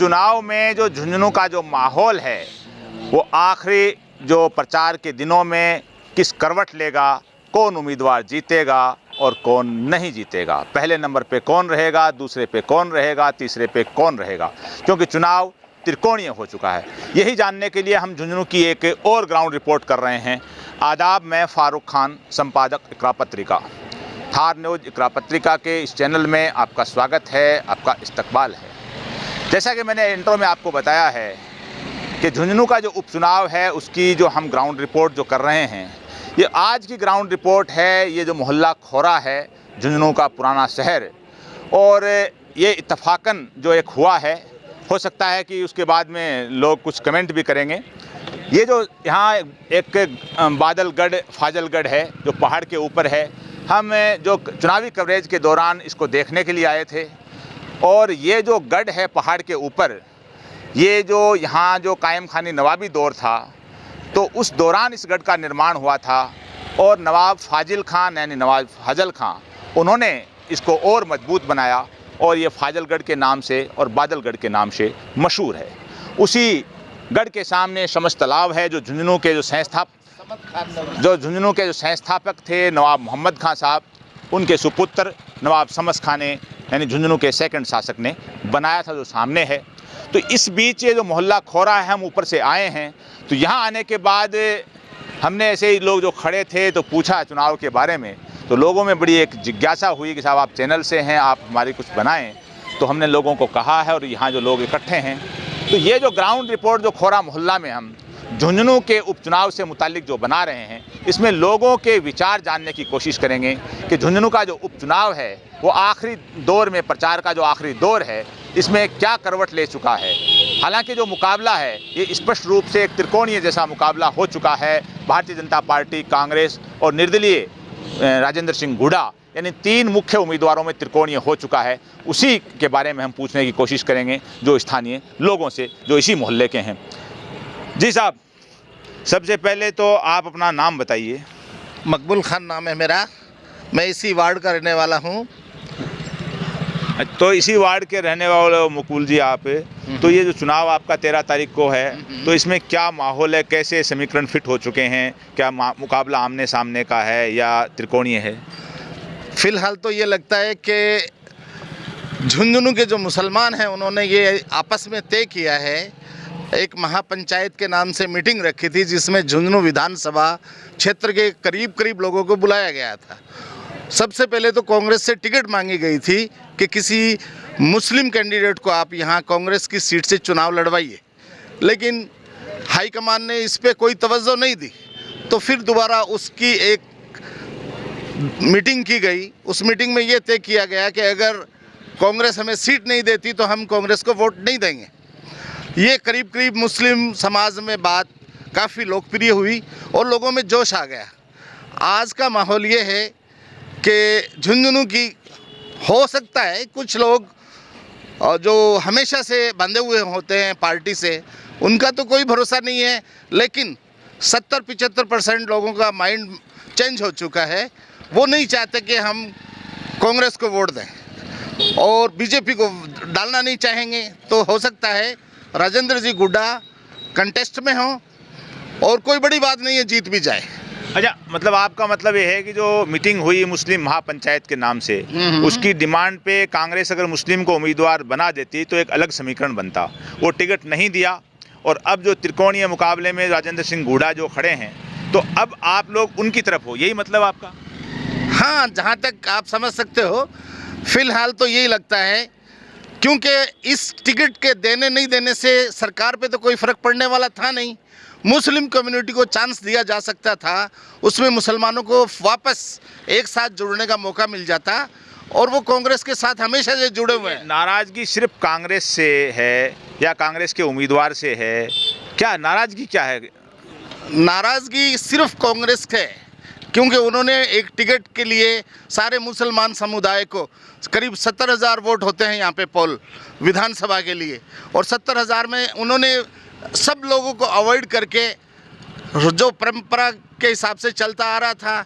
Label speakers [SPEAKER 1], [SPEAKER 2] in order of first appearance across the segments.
[SPEAKER 1] चुनाव में जो झुंझुनू का जो माहौल है वो आखिरी जो प्रचार के दिनों में किस करवट लेगा, कौन उम्मीदवार जीतेगा और कौन नहीं जीतेगा, पहले नंबर पे कौन रहेगा, दूसरे पे कौन रहेगा, तीसरे पे कौन रहेगा, क्योंकि चुनाव त्रिकोणीय हो चुका है। यही जानने के लिए हम झुंझुनू की एक और ग्राउंड रिपोर्ट कर रहे हैं। आदाब, मैं फारूक खान, संपादक इकरा पत्रिका। थार न्यूज़ इकरा पत्रिका के इस चैनल में आपका स्वागत है, आपका इस्तकबाल है। जैसा कि मैंने इंट्रो में आपको बताया है कि झुंझुनू का जो उपचुनाव है उसकी जो हम ग्राउंड रिपोर्ट जो कर रहे हैं, ये आज की ग्राउंड रिपोर्ट है। ये जो मोहल्ला खोरा है झुंझुनू का पुराना शहर, और ये इत्तफाकन जो एक हुआ है, हो सकता है कि उसके बाद में लोग कुछ कमेंट भी करेंगे। ये जो यहाँ एक बादलगढ़ फाजलगढ़ है जो पहाड़ के ऊपर है, हम जो चुनावी कवरेज के दौरान इसको देखने के लिए आए थे। और ये जो गढ़ है पहाड़ के ऊपर, ये जो यहाँ जो कायम खानी नवाबी दौर था, तो उस दौरान इस गढ़ का निर्माण हुआ था और नवाब फाजिल खान यानी नवाब फजल खां, उन्होंने इसको और मजबूत बनाया और ये फाजलगढ़ के नाम से और बादलगढ़ के नाम से मशहूर है। उसी गढ़ के सामने शमस तालाब है जो झुंझुनू के जो संस्थापक थे नवाब मोहम्मद खां साहब, उनके सुपुत्र नवाब शमस खां ने यानी झुंझुनू के सेकंड शासक ने बनाया था, जो सामने है। तो इस बीच ये जो मोहल्ला खोरा है, हम ऊपर से आए हैं, तो यहाँ आने के बाद हमने ऐसे ही लोग जो खड़े थे तो पूछा चुनाव के बारे में, तो लोगों में बड़ी एक जिज्ञासा हुई कि साहब आप चैनल से हैं, आप हमारी कुछ बनाएं। तो हमने लोगों को कहा है और यहाँ जो लोग इकट्ठे हैं, तो ये जो ग्राउंड रिपोर्ट जो खोरा मोहल्ला में हम झुंझुनू के उपचुनाव से मुतालिक जो बना रहे हैं, इसमें लोगों के विचार जानने की कोशिश करेंगे कि झुंझुनू का जो उपचुनाव है वो आखिरी दौर में, प्रचार का जो आखिरी दौर है, इसमें क्या करवट ले चुका है। हालांकि जो मुकाबला है ये स्पष्ट रूप से एक त्रिकोणीय जैसा मुकाबला हो चुका है। भारतीय जनता पार्टी, कांग्रेस और निर्दलीय राजेंद्र सिंह गुड़ा, यानी 3 मुख्य उम्मीदवारों में त्रिकोणीय हो चुका है। उसी के बारे में हम पूछने की कोशिश करेंगे जो स्थानीय लोगों से, जो इसी मोहल्ले के हैं। जी साहब, सबसे पहले तो आप अपना नाम बताइए।
[SPEAKER 2] मकबूल खान नाम है मेरा, मैं इसी वार्ड का रहने वाला हूँ।
[SPEAKER 1] तो इसी वार्ड के रहने वाले मकबूल जी आप, तो ये जो चुनाव आपका 13 तारीख को है, तो इसमें क्या माहौल है, कैसे समीकरण फिट हो चुके हैं, क्या मुकाबला आमने सामने का है या त्रिकोणीय है?
[SPEAKER 2] फ़िलहाल तो ये लगता है कि झुंझुनू के जो मुसलमान हैं उन्होंने ये आपस में तय किया है, एक महापंचायत के नाम से मीटिंग रखी थी जिसमें झुंझुनू विधानसभा क्षेत्र के करीब लोगों को बुलाया गया था। सबसे पहले तो कांग्रेस से टिकट मांगी गई थी कि किसी मुस्लिम कैंडिडेट को आप यहाँ कांग्रेस की सीट से चुनाव लड़वाइए, लेकिन हाईकमान ने इस पे कोई तवज्जो नहीं दी। तो फिर दोबारा उसकी एक मीटिंग की गई। उस मीटिंग में ये तय किया गया कि अगर कांग्रेस हमें सीट नहीं देती तो हम कांग्रेस को वोट नहीं देंगे। ये करीब मुस्लिम समाज में बात काफ़ी लोकप्रिय हुई और लोगों में जोश आ गया। आज का माहौल ये है कि झुंझुनू की, हो सकता है कुछ लोग जो हमेशा से बंधे हुए होते हैं पार्टी से, उनका तो कोई भरोसा नहीं है, लेकिन 70-75% लोगों का माइंड चेंज हो चुका है। वो नहीं चाहते कि हम कांग्रेस को वोट दें और बीजेपी को डालना नहीं चाहेंगे। तो हो सकता है राजेंद्र जी गुड्डा कंटेस्ट में हो और कोई बड़ी बात नहीं है, जीत भी जाए।
[SPEAKER 1] अच्छा, मतलब आपका मतलब ये है कि जो मीटिंग हुई मुस्लिम महापंचायत के नाम से, उसकी डिमांड पे कांग्रेस अगर मुस्लिम को उम्मीदवार बना देती तो एक अलग समीकरण बनता। वो टिकट नहीं दिया और अब जो त्रिकोणीय मुकाबले में राजेंद्र सिंह गुड़ा जो खड़े हैं, तो अब आप लोग उनकी तरफ हो, यही मतलब आपका?
[SPEAKER 2] हाँ, जहाँ तक आप समझ सकते हो, फिलहाल तो यही लगता है, क्योंकि इस टिकट के देने नहीं देने से सरकार पे तो कोई फ़र्क पड़ने वाला था नहीं। मुस्लिम कम्युनिटी को चांस दिया जा सकता था, उसमें मुसलमानों को वापस एक साथ जुड़ने का मौका मिल जाता और वो कांग्रेस के साथ हमेशा से जुड़े हुए हैं।
[SPEAKER 1] नाराज़गी सिर्फ कांग्रेस से है या कांग्रेस के उम्मीदवार से है? क्या नाराज़गी क्या है?
[SPEAKER 2] नाराज़गी सिर्फ कांग्रेस के है, क्योंकि उन्होंने एक टिकट के लिए सारे मुसलमान समुदाय को, करीब 70,000 वोट होते हैं यहाँ पे पोल विधानसभा के लिए, और 70,000 में उन्होंने सब लोगों को अवॉइड करके जो परंपरा के हिसाब से चलता आ रहा था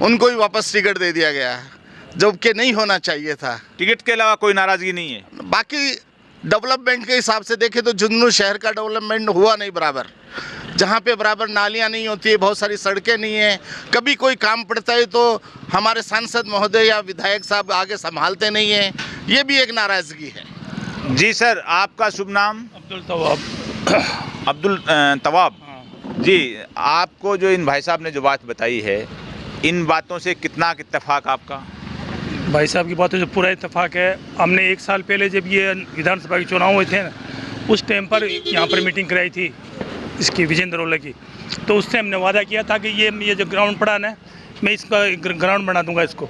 [SPEAKER 2] उनको ही वापस टिकट दे दिया गया, जो कि नहीं होना चाहिए था।
[SPEAKER 1] टिकट के अलावा कोई नाराज़गी नहीं है?
[SPEAKER 2] बाकी डेवलपमेंट के हिसाब से देखें तो झुंझुनू शहर का डेवलपमेंट हुआ नहीं बराबर। जहाँ पे बराबर नालियाँ नहीं होती है, बहुत सारी सड़कें नहीं हैं, कभी कोई काम पड़ता है तो हमारे सांसद महोदय या विधायक साहब आगे संभालते नहीं हैं, ये भी एक नाराज़गी है।
[SPEAKER 1] जी सर, आपका शुभ नाम?
[SPEAKER 3] अब्दुल तवाब।
[SPEAKER 1] अब्दुल तवाब जी, आपको जो इन भाई साहब ने जो बात बताई है, इन बातों से कितना इत्तेफाक आपका?
[SPEAKER 3] भाई साहब की बातों से पूरा इत्तेफाक है। हमने 1 साल पहले जब ये विधानसभा के चुनाव हुए थे ना, उस टाइम पर यहाँ पर मीटिंग कराई थी इसकी विजेंद्र ओला की, तो उससे हमने वादा किया था कि ये जो ग्राउंड पड़ा ना, मैं इसका ग्राउंड बना दूंगा इसको।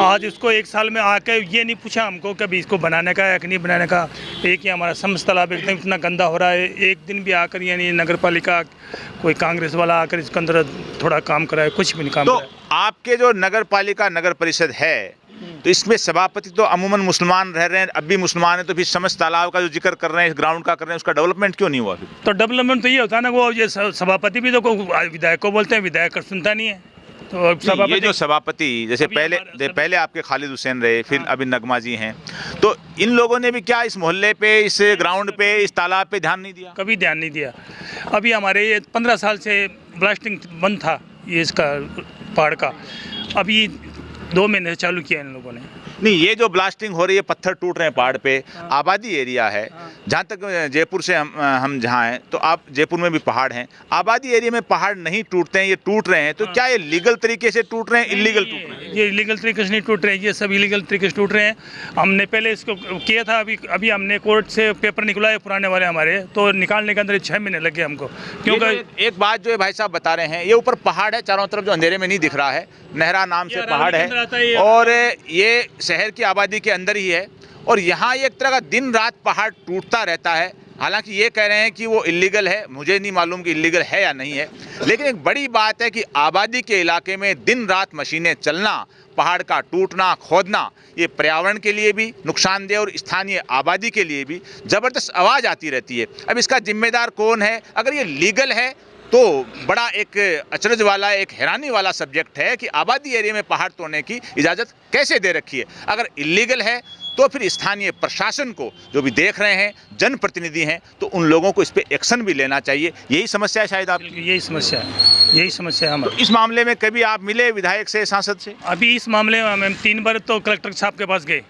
[SPEAKER 3] आज इसको 1 साल में आके ये नहीं पूछा हमको कभी इसको बनाने का है कि नहीं बनाने का। एक ही हमारा समस्त तालाब एकदम इतना गंदा हो रहा है, एक दिन भी आकर यानी नगर पालिका कोई कांग्रेस वाला आकर इसके अंदर थोड़ा काम कराए, कुछ भी नहीं काम
[SPEAKER 1] तो
[SPEAKER 3] कराए।
[SPEAKER 1] आपके जो नगर पालिका नगर परिषद है, तो इसमें सभापति तो अमूमन मुसलमान रह रहे हैं, अब भी मुसलमान है, तो फिर समस्त तालाब का जो जिक्र कर रहे हैं, इस ग्राउंड का कर रहे हैं, उसका डेवलपमेंट क्यों नहीं हुआ फिर?
[SPEAKER 3] तो डेवलपमेंट तो ये होता है ना, वो ये सभापति भी तो विधायक को बोलते हैं, विधायक सुनता नहीं है। तो
[SPEAKER 1] ये जो सभापति जैसे पहले आपके खालिद हुसैन रहे, फिर अभी नगमा जी हैं, तो इन लोगों ने भी क्या इस मोहल्ले पे, इस ग्राउंड पे, इस तालाब पे ध्यान नहीं दिया?
[SPEAKER 3] कभी ध्यान नहीं दिया। अभी हमारे ये 15 साल से ब्लास्टिंग बंद था ये इसका पहाड़ का, अभी 2 महीने से चालू किया इन लोगों ने।
[SPEAKER 1] नहीं, ये जो ब्लास्टिंग हो रही है, पत्थर टूट रहे हैं पहाड़ पे, आबादी एरिया है, जहाँ तक जयपुर से हम जहाँ हैं, तो आप जयपुर में भी पहाड़ हैं, आबादी एरिया में पहाड़ नहीं टूटते हैं, ये टूट रहे हैं, तो क्या ये लीगल तरीके से टूट रहे हैं, इलीगल टूट रहे हैं?
[SPEAKER 3] ये इलीगल तरीके से नहीं टूट रहे हैं, ये सब इलीगल तरीके से टूट रहे हैं। हमने पहले इसको किया था, अभी हमने कोर्ट से पेपर निकलवाए पुराने वाले हमारे, तो निकालने के अंदर 6 महीने लगे हमको। क्योंकि
[SPEAKER 1] एक बात जो है भाई साहब बता रहे हैं, ये ऊपर पहाड़ है चारों तरफ जो अंधेरे में नहीं दिख रहा है, नहरा नाम से पहाड़ है, और ये शहर की आबादी के अंदर ही है, और यहाँ एक तरह का दिन रात पहाड़ टूटता रहता है। हालांकि ये कह रहे हैं कि वो इलीगल है, मुझे नहीं मालूम कि इलीगल है या नहीं है, लेकिन एक बड़ी बात है कि आबादी के इलाके में दिन रात मशीनें चलना, पहाड़ का टूटना खोदना, ये पर्यावरण के लिए भी नुकसानदेह और स्थानीय आबादी के लिए भी ज़बरदस्त आवाज़ आती रहती है। अब इसका जिम्मेदार कौन है? अगर ये लीगल है तो बड़ा एक अचरज वाला, एक हैरानी वाला सब्जेक्ट है कि आबादी एरिया में पहाड़ तोड़ने की इजाज़त कैसे दे रखी है। अगर इलीगल है तो फिर स्थानीय प्रशासन को, जो भी देख रहे हैं जनप्रतिनिधि हैं, तो उन लोगों को इस पे एक्शन भी लेना चाहिए। यही समस्या है शायद आपकी?
[SPEAKER 3] यही समस्या है, यही समस्या है हमारी।
[SPEAKER 1] तो इस मामले में कभी आप मिले विधायक से, सांसद से?
[SPEAKER 3] अभी इस मामले में हम 3 बार तो कलेक्टर साहब के पास गए,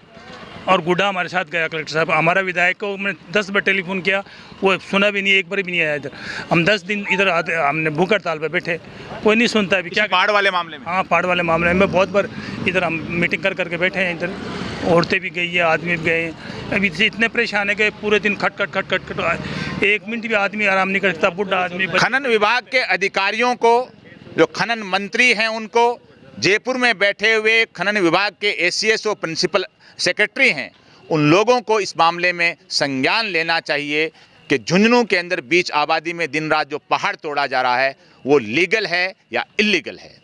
[SPEAKER 3] और गुड्डा हमारे साथ गया कलेक्टर साहब। हमारा विधायक को मैंने 10 बार टेलीफोन किया, वो सुना भी नहीं, एक बार भी नहीं आया इधर। हम 10 दिन इधर आते, हमने भूख हड़ताल पे बैठे, कोई नहीं सुनता। अभी क्या
[SPEAKER 1] पहाड़ वाले मामले में?
[SPEAKER 3] हाँ, पहाड़ वाले मामले में बहुत बार इधर हम मीटिंग करके बैठे हैं। इधर औरतें भी गई है, आदमी भी गए हैं। अभी से इतने परेशान है कि पूरे दिन खट खट 1 मिनट भी आदमी आराम नहीं कर सकता, बुढ़ा आदमी।
[SPEAKER 1] खनन विभाग के अधिकारियों को, जो खनन मंत्री हैं उनको, जयपुर में बैठे हुए खनन विभाग के एसीएस और प्रिंसिपल सेक्रेटरी हैं, उन लोगों को इस मामले में संज्ञान लेना चाहिए कि झुंझुनू के अंदर बीच आबादी में दिन रात जो पहाड़ तोड़ा जा रहा है, वो लीगल है या इलीगल है।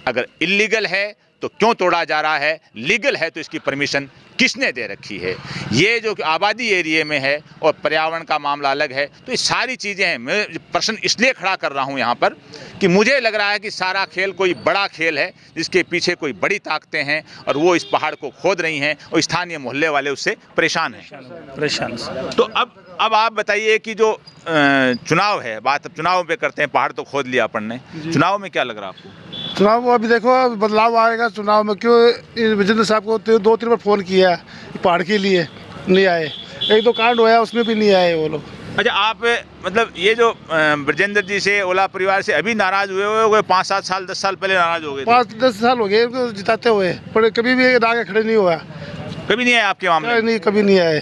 [SPEAKER 1] अगर इलीगल है तो क्यों तोड़ा जा रहा है, लीगल है तो इसकी परमिशन किसने दे रखी है। ये जो आबादी एरिया में है और पर्यावरण का मामला अलग है, तो ये सारी चीज़ें हैं। मैं प्रश्न इसलिए खड़ा कर रहा हूँ यहाँ पर कि मुझे लग रहा है कि सारा खेल कोई बड़ा खेल है, जिसके पीछे कोई बड़ी ताकतें हैं, और वो इस पहाड़ को खोद रही हैं, और स्थानीय मोहल्ले वाले उससे परेशान हैं। तो अब आप बताइए कि जो चुनाव है, बात अब चुनाव पे करते हैं। पहाड़ तो खोद लिया अपन ने, चुनाव में क्या लग रहा है आपको?
[SPEAKER 4] चुनाव को अभी देखो बदलाव आएगा चुनाव में। क्यों विजेंद्र साहब को 2-3 बार फ़ोन किया पहाड़ के लिए, नहीं आए। 1-2 कांड हुआ उसमें भी नहीं आए वो लोग।
[SPEAKER 1] अच्छा, आप मतलब ये जो ब्रजेंद्र जी से, ओला परिवार से अभी नाराज हुए 5-7 साल 10 साल पहले नाराज हो गए?
[SPEAKER 4] 5-10 साल हो गए इनको जिताते हुए, पर कभी भी आगे खड़े नहीं हुआ।
[SPEAKER 1] कभी नहीं आए आपके मामले?
[SPEAKER 4] नहीं, कभी नहीं आए,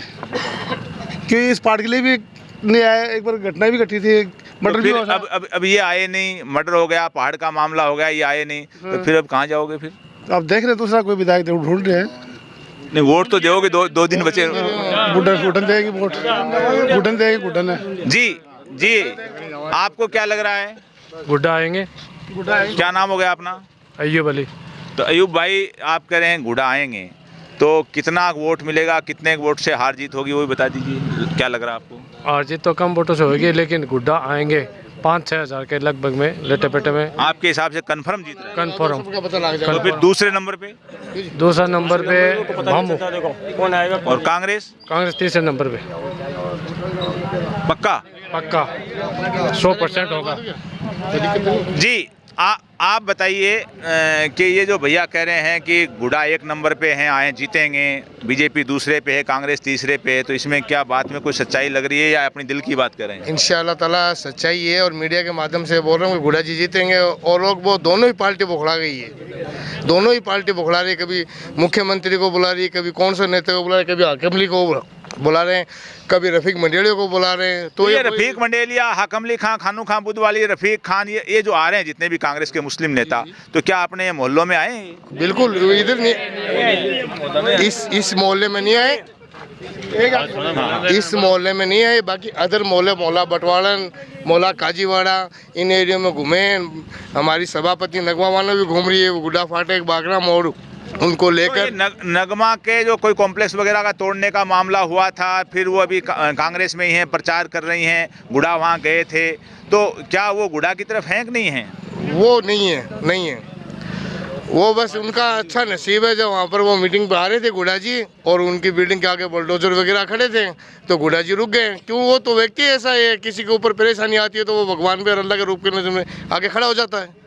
[SPEAKER 4] क्योंकि इस पहाड़ के लिए भी नहीं आए। एक बार घटना भी घटी थी, मर्डर भी हुआ था।
[SPEAKER 1] अब ये आए नहीं, मर्डर हो गया, पहाड़ का मामला हो गया, ये आए नहीं, तो फिर अब कहाँ जाओगे फिर?
[SPEAKER 4] अब देख रहे दूसरा कोई विधायक ढूंढ रहे हैं।
[SPEAKER 1] नहीं, वोट तो दोगे, 2 दिन बचे।
[SPEAKER 4] गुड्डन देगी वोट, गुड्डन देगी, गुड्डन है।
[SPEAKER 1] जी, आपको क्या लग रहा है?
[SPEAKER 5] गुड्डा आएंगे।
[SPEAKER 1] क्या नाम हो गया अपना?
[SPEAKER 5] अय्यूब अली।
[SPEAKER 1] तो अय्यूब भाई, आप कह रहे हैं गुड्डा आएंगे, तो कितना वोट मिलेगा, कितने वोट से हार जीत होगी, वो भी बता दीजिए। क्या लग रहा है आपको?
[SPEAKER 5] हार जीत तो कम वोटों से होगी, लेकिन गुड्डा आएंगे, 5-6 हज़ार के लगभग में लेटे पेटे में
[SPEAKER 1] आपके हिसाब से कंफर्म जीत रहे हैं?
[SPEAKER 5] कन्फर्म।
[SPEAKER 1] तो फिर दूसरे नंबर पे
[SPEAKER 5] दूसरा नंबर पे भामू
[SPEAKER 1] और कांग्रेस
[SPEAKER 5] कांग्रेस तीसरे नंबर पे
[SPEAKER 1] पक्का?
[SPEAKER 5] पक्का 100% होगा।
[SPEAKER 1] जी आप बताइए कि ये जो भैया कह रहे हैं कि गुडा 1 नंबर पे हैं, आए जीतेंगे, बीजेपी दूसरे पे है, कांग्रेस तीसरे पे है, तो इसमें क्या बात में कोई सच्चाई लग रही है या अपनी दिल की बात कर रहे हैं?
[SPEAKER 6] इंशाअल्लाह ताला सच्चाई है और मीडिया के माध्यम से बोल रहा हूँ कि गुडा जी जीतेंगे। और लोग वो दोनों ही पार्टी बुखड़ा गई है, दोनों ही पार्टी बुखड़ा रही है। कभी मुख्यमंत्री को बुला रही है, कभी कौन से नेता को बुला रही है, कभी हाकिम अली को बुला रहे हैं, कभी रफीक मंडेलिया को बुला रहे हैं। तो
[SPEAKER 1] ये रफीक मंडेलिया, हाकिम अली खान, खानू खान बुधवाली, रफीक खान, ये जो आ रहे हैं जितने भी कांग्रेस के मुस्लिम नेता, तो क्या अपने मोहल्लों में आए हैं?
[SPEAKER 6] बिल्कुल इधर नहीं, इस मोहल्ले में नहीं आए, इस मोहल्ले में नहीं आए। बाकी अदर मोहल्ले, मोहल्ला बटवाड़न, मोहल्ला काजीवाड़ा, इन एरिया में घूमे। हमारी सभापति नगमा वाला भी घूम रही है, वो गुड्डा फाटेक, बागरा मोड़, उनको लेकर।
[SPEAKER 1] नगमा के जो कोई कॉम्प्लेक्स वगैरह का तोड़ने का मामला हुआ था, फिर वो अभी कांग्रेस में ही हैं, प्रचार कर रही हैं, गुडा वहाँ गए थे, तो क्या वो गुडा की तरफ हैं कि नहीं हैं?
[SPEAKER 6] वो नहीं है, नहीं है। वो बस उनका अच्छा नसीब है, जब वहाँ पर वो मीटिंग पे आ रहे थे गुडा जी और उनकी बिल्डिंग के आगे बुलडोजर वगैरह खड़े थे, तो गुडा जी रुक गए। क्यों? वो तो व्यक्ति ऐसा है, किसी के ऊपर परेशानी आती है तो वो भगवान पे और अल्लाह के रूप के नजर में आगे खड़ा हो जाता है।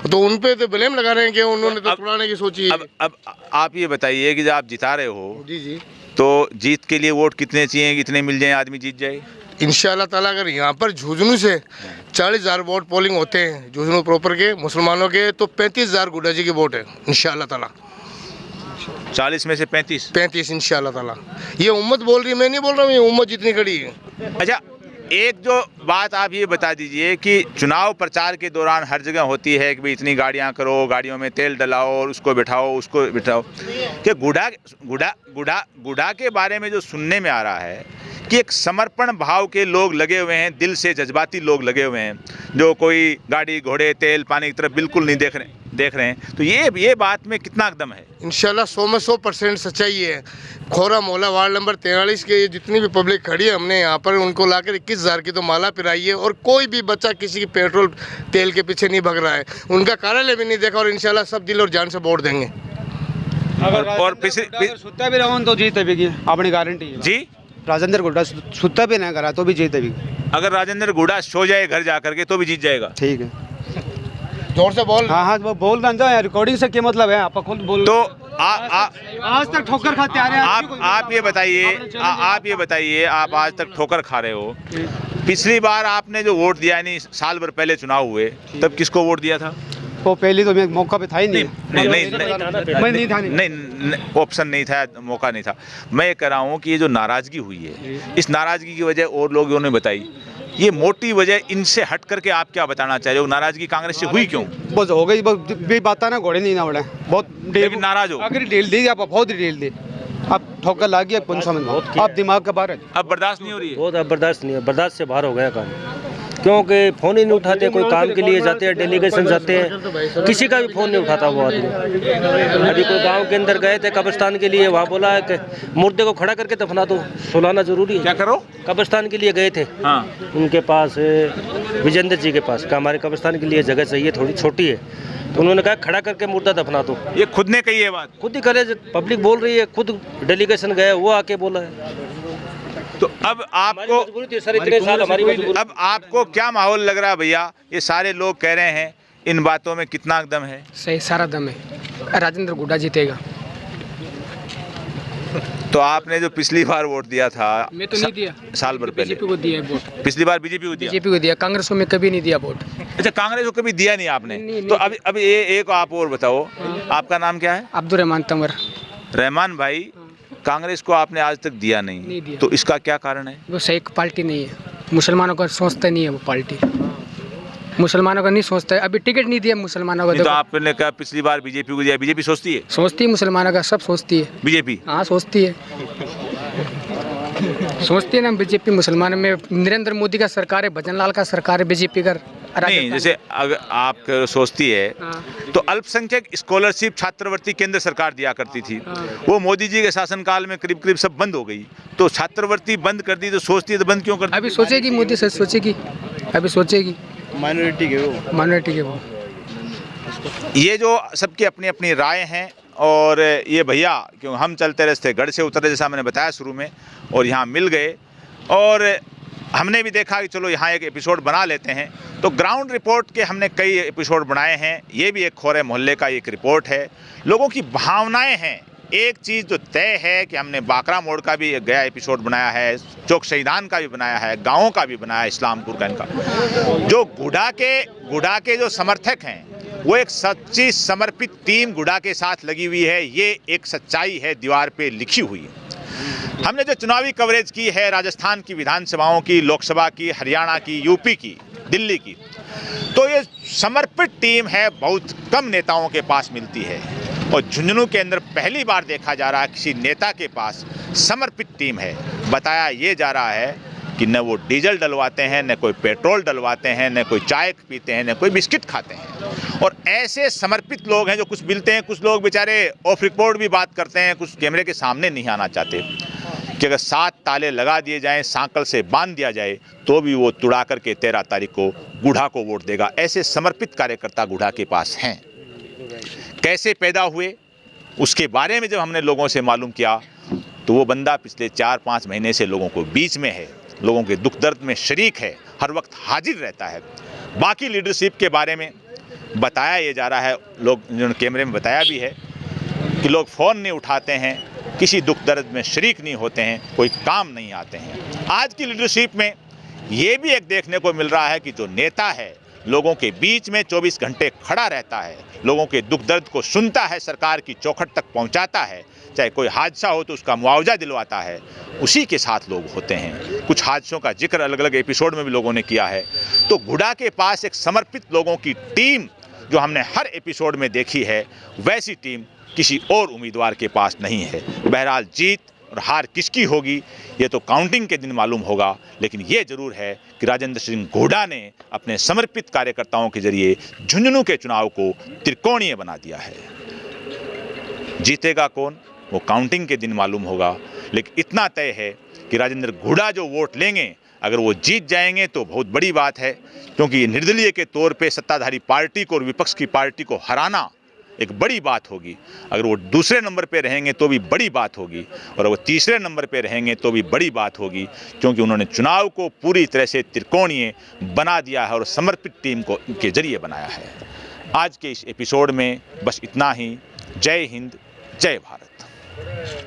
[SPEAKER 6] तो उन पे तो ब्लेम लगा रहे हैं कि उन्होंने तो छुड़ाने की सोची है।
[SPEAKER 1] अब आप ये बताइए कि जब आप जिता रहे हो,
[SPEAKER 6] जी,
[SPEAKER 1] तो जीत के लिए वोट कितने चाहिए, कितने मिल जाए आदमी जीत जाए?
[SPEAKER 6] इंशाअल्लाह ताला अगर यहाँ पर झुंझुनू से 40,000 वोट पोलिंग होते हैं, झुंझुनू प्रॉपर के मुसलमानों के, तो 35,000 गुड्डा जी के वोट है इंशाअल्लाह ताला।
[SPEAKER 1] 40 में से 35
[SPEAKER 6] इंशाअल्लाह ताला। ये उम्मत बोल रही है, मैं नहीं बोल रहा हूँ, ये उम्मत जितनी खड़ी है।
[SPEAKER 1] अच्छा, एक जो बात आप ये बता दीजिए कि चुनाव प्रचार के दौरान हर जगह होती है कि भाई इतनी गाड़ियां करो, गाड़ियों में तेल डलाओ और उसको बिठाओ, उसको बिठाओ, कि गुडा के बारे में जो सुनने में आ रहा है कि एक समर्पण भाव के लोग लगे हुए हैं, दिल से जज्बाती लोग लगे हुए हैं, जो कोई गाड़ी घोड़े तेल पानी की तरफ बिल्कुल नहीं देख रहे हैं, तो ये बात में कितना दम है?
[SPEAKER 6] इंशाल्लाह 100 में 100% सच्चाई है। खोरा मोहल्ला वार्ड नंबर 43 के जितनी भी पब्लिक खड़ी है, हमने यहाँ पर उनको लाकर 21,000 की तो माला पिराई है और कोई भी बच्चा किसी की पेट्रोल तेल के पीछे नहीं भग रहा है, उनका कार्यालय भी नहीं देखा और इंशाल्लाह सब दिल और जान से वोट देंगे।
[SPEAKER 1] और
[SPEAKER 7] सुत्ता भी रहो तो जीते भी अपनी गारंटी है
[SPEAKER 1] जी।
[SPEAKER 7] राजेंद्र गुड्डा सुत्ता भी ना करा तो भी जीते भी।
[SPEAKER 1] अगर राजेंद्र गुडा सो जाए घर जा करके तो भी जीत जाएगा?
[SPEAKER 7] ठीक है,
[SPEAKER 6] जोर से बोल।
[SPEAKER 7] हाँ, वो बोल रहा है, रिकॉर्डिंग से क्या मतलब है, आप खुद बोल।
[SPEAKER 1] तो
[SPEAKER 7] आज तक ठोकर खाते आ रहे हैं।
[SPEAKER 1] आप ये बताइए, आप आज तक ठोकर खा रहे हो। पिछली बार आपने जो वोट दिया, यानी साल भर पहले चुनाव हुए, तब किसको वोट दिया था?
[SPEAKER 7] वो पहले तो मैं मौका पे था ही नहीं।
[SPEAKER 1] नहीं, ऑप्शन नहीं था, मौका नहीं था। मैं ये कह रहा हूँ कि ये जो नाराज़गी हुई है, इस नाराज़गी की वजह और लोगों ने बताई, ये मोटी वजह इनसे हट करके आप क्या बताना चाह रहे हो? नाराज़गी कांग्रेस से हुई क्यों?
[SPEAKER 7] बस हो गई, बस बात ना, घोड़े नहीं ना बढ़े, बहुत
[SPEAKER 1] नाराज हो।
[SPEAKER 7] अगर डील दी आप, बहुत डील दी, अब ठोकर लाग गया, कौन समझ में आप दिमाग का बाहर है,
[SPEAKER 1] अब बर्दाश्त नहीं हो रही है।
[SPEAKER 8] बहुत अब बर्दाश्त नहीं है, बर्दाश्त से बाहर हो गया काम, क्योंकि फ़ोन ही नहीं उठाते। कोई काम के लिए जाते हैं, डेलीगेशन जाते हैं, किसी का भी फ़ोन नहीं उठाता वो आदमी। अभी कोई गांव के अंदर गए थे कब्रिस्तान के लिए, वहाँ बोला है कि मुर्दे को खड़ा करके दफना दो, सुलाना ज़रूरी है।
[SPEAKER 1] क्या करो?
[SPEAKER 8] कब्रिस्तान के लिए गए थे,
[SPEAKER 1] हाँ,
[SPEAKER 8] उनके पास विजेंद्र जी के पास का, हमारे कब्रिस्तान के लिए जगह चाहिए, थोड़ी छोटी है, तो उन्होंने कहा खड़ा करके मुर्दा दफना दो।
[SPEAKER 1] ये खुद ने कही है बात?
[SPEAKER 8] खुद ही करे, पब्लिक बोल रही है, खुद डेलीगेशन गए, वो आके बोला है।
[SPEAKER 1] तो अब आपको क्या माहौल लग रहा है भैया? ये सारे लोग कह रहे हैं, इन बातों में कितना दम है?
[SPEAKER 9] सही, सारा दम है, राजेंद्र गुड्डा जीतेगा।
[SPEAKER 1] तो आपने जो पिछली बार वोट दिया था,
[SPEAKER 9] मैं तो नहीं दिया,
[SPEAKER 1] साल भर पहले
[SPEAKER 9] बीजेपी को दिया है वोट।
[SPEAKER 1] पिछली बार बीजेपी को दिया?
[SPEAKER 9] बीजेपी को दिया, कांग्रेस को मैं कभी नहीं दिया वोट।
[SPEAKER 1] अच्छा, कांग्रेस को कभी दिया नहीं आपने?
[SPEAKER 9] नहीं,
[SPEAKER 1] तो अभी एक आप और बताओ, आपका नाम क्या है?
[SPEAKER 9] अब्दुल रहमान तंवर।
[SPEAKER 1] रहमान भाई, कांग्रेस को आपने आज तक दिया नहीं
[SPEAKER 9] दिया।
[SPEAKER 1] तो इसका क्या कारण है?
[SPEAKER 9] वो सही पार्टी नहीं है, मुसलमानों का सोचता नहीं है, वो पार्टी मुसलमानों का नहीं सोचता है। अभी टिकट नहीं दिया मुसलमानों को।
[SPEAKER 1] तो आपने कहा पिछली बार बीजेपी को दिया, बीजेपी सोचती है?
[SPEAKER 9] सोचती है मुसलमानों का, सब सोचती है
[SPEAKER 1] बीजेपी।
[SPEAKER 9] हाँ सोचती है, सोचती है ना बीजेपी मुसलमानों में। नरेंद्र मोदी का सरकार है, भजन लाल का सरकार है, बीजेपी का
[SPEAKER 1] नहीं। जैसे अगर आप सोचती है तो अल्पसंख्यक स्कॉलरशिप छात्रवृत्ति केंद्र सरकार दिया करती थी, वो मोदी जी के शासनकाल में करीब करीब सब बंद हो गई, तो छात्रवृत्ति बंद कर दी, तो सोचती है तो बंद क्यों कर दी?
[SPEAKER 9] अभी सोचेगी, मोदी से सोचेगी, अभी सोचेगी,
[SPEAKER 7] माइनॉरिटी के वो
[SPEAKER 9] माइनॉरिटी के वो।
[SPEAKER 1] ये जो सबकी अपनी अपनी राय हैं, और ये भैया क्यों हम चलते रास्ते गढ़ से उतरे जैसा मैंने बताया शुरू में, और यहाँ मिल गए, और हमने भी देखा कि चलो यहाँ एक एपिसोड बना लेते हैं। तो ग्राउंड रिपोर्ट के हमने कई एपिसोड बनाए हैं, ये भी एक खोरे मोहल्ले का एक रिपोर्ट है। लोगों की भावनाएं हैं। एक चीज़ जो तय है कि हमने बाकरा मोड़ का भी एक गया एपिसोड बनाया है, चौक शहीदान का भी बनाया है, गाँवों का भी बनाया है, इस्लामपुर का इनका। जो गुडा के जो समर्थक हैं वो एक सच्ची समर्पित टीम गुडा के साथ लगी हुई है। ये एक सच्चाई है दीवार पे लिखी हुई। हमने जो चुनावी कवरेज की है राजस्थान की विधानसभाओं की, लोकसभा की, हरियाणा की, यूपी की, दिल्ली की, तो ये समर्पित टीम है, बहुत कम नेताओं के पास मिलती है। और झुंझुनू के अंदर पहली बार देखा जा रहा है किसी नेता के पास समर्पित टीम है। बताया ये जा रहा है कि न वो डीजल डलवाते हैं, न कोई पेट्रोल डलवाते हैं, न कोई चाय पीते हैं, न कोई बिस्किट खाते हैं। और ऐसे समर्पित लोग हैं जो कुछ मिलते हैं, कुछ लोग बेचारे ऑफ रिकॉर्ड भी बात करते हैं, कुछ कैमरे के सामने नहीं आना चाहते कि अगर 7 ताले लगा दिए जाएं, सांकल से बांध दिया जाए, तो भी वो तुड़ा करके 13 तारीख को गुढ़ा को वोट देगा। ऐसे समर्पित कार्यकर्ता गुढ़ा के पास हैं। कैसे पैदा हुए उसके बारे में जब हमने लोगों से मालूम किया, तो वो बंदा पिछले 4-5 महीने से लोगों को बीच में है, लोगों के दुख दर्द में शरीक है, हर वक्त हाजिर रहता है। बाकी लीडरशिप के बारे में बताया ये जा रहा है, लोग जिन्होंने कैमरे में बताया भी है कि लोग फ़ोन नहीं उठाते हैं, किसी दुख दर्द में शरीक नहीं होते हैं, कोई काम नहीं आते हैं। आज की लीडरशिप में ये भी एक देखने को मिल रहा है कि जो नेता है लोगों के बीच में 24 घंटे खड़ा रहता है, लोगों के दुख दर्द को सुनता है, सरकार की चौखट तक पहुंचाता है, चाहे कोई हादसा हो तो उसका मुआवजा दिलवाता है, उसी के साथ लोग होते हैं। कुछ हादसों का जिक्र अलग अलग एपिसोड में भी लोगों ने किया है। तो गुडा के पास एक समर्पित लोगों की टीम जो हमने हर एपिसोड में देखी है, वैसी टीम किसी और उम्मीदवार के पास नहीं है। बहरहाल जीत और हार किसकी होगी ये तो काउंटिंग के दिन मालूम होगा, लेकिन ये जरूर है कि राजेंद्र सिंह घोड़ा ने अपने समर्पित कार्यकर्ताओं के जरिए झुंझुनू के चुनाव को त्रिकोणीय बना दिया है। जीतेगा कौन वो काउंटिंग के दिन मालूम होगा, लेकिन इतना तय है कि राजेंद्र घोड़ा जो वोट लेंगे, अगर वो जीत जाएंगे तो बहुत बड़ी बात है, क्योंकि ये निर्दलीय के तौर पे सत्ताधारी पार्टी को और विपक्ष की पार्टी को हराना एक बड़ी बात होगी। अगर वो दूसरे नंबर पे रहेंगे तो भी बड़ी बात होगी, और वो तीसरे नंबर पे रहेंगे तो भी बड़ी बात होगी, क्योंकि उन्होंने चुनाव को पूरी तरह से त्रिकोणीय बना दिया है और समर्पित टीम को के जरिए बनाया है। आज के इस एपिसोड में बस इतना ही। जय हिंद, जय भारत।